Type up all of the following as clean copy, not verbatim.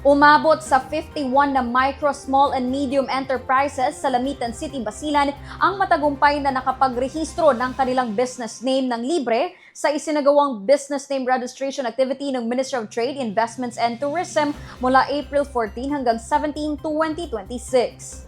Umabot sa 51 na micro, small and medium enterprises sa Lamitan City, Basilan ang matagumpay na nakapagrehistro ng kanilang business name ng libre sa isinagawang business name registration activity ng Ministry of Trade, Investments and Tourism mula April 14 hanggang 17, 2026.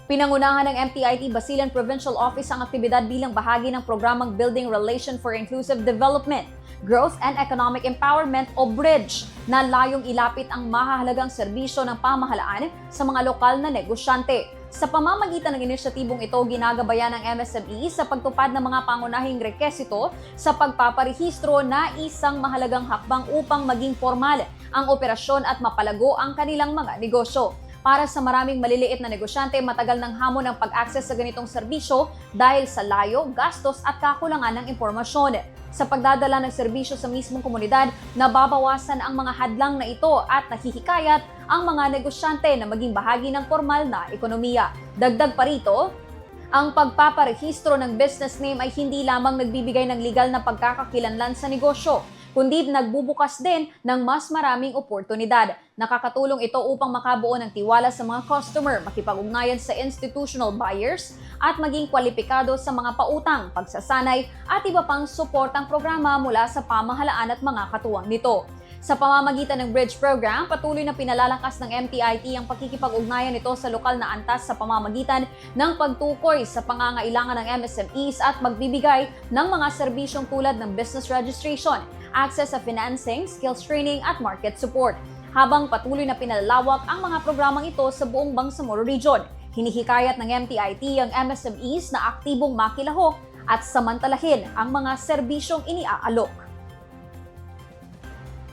Pinangunahan ng MTIT Basilan Provincial Office ang aktibidad bilang bahagi ng programang Building Relation for Inclusive Development, Growth and Economic Empowerment o BRIDGE na layong ilapit ang mahahalagang serbisyo ng pamahalaan sa mga lokal na negosyante. Sa pamamagitan ng inisyatibong ito, ginagabayan ng MSME sa pagtupad ng mga pangunahing rekesito sa pagpaparehistro na isang mahalagang hakbang upang maging formal ang operasyon at mapalago ang kanilang mga negosyo. Para sa maraming maliliit na negosyante, matagal ng hamon ang pag-access sa ganitong serbisyo dahil sa layo, gastos at kakulangan ng impormasyon. Sa pagdadala ng serbisyo sa mismong komunidad, nababawasan ang mga hadlang na ito at nahihikayat ang mga negosyante na maging bahagi ng formal na ekonomiya. Dagdag pa rito, ang pagpaparehistro ng business name ay hindi lamang nagbibigay ng legal na pagkakakilanlan sa negosyo, kundi nagbubukas din ng mas maraming oportunidad. Nakakatulong ito upang makabuo ng tiwala sa mga customer, makipag-ugnayan sa institutional buyers, at maging kwalipikado sa mga pautang, pagsasanay, at iba pang suportang programa mula sa pamahalaan at mga katuwang nito. Sa pamamagitan ng Bridge Program, patuloy na pinalalakas ng MTIT ang pakikipag-ugnayan nito sa lokal na antas sa pamamagitan ng pagtukoy sa pangangailangan ng MSMEs at magbibigay ng mga serbisyong tulad ng business registration, access sa financing, skills training at market support. Habang patuloy na pinalalawak ang mga programang ito sa buong Bangsamoro Region, hinihikayat ng MTIT ang MSMEs na aktibong makilahok at samantalahin ang mga serbisyong iniaalok.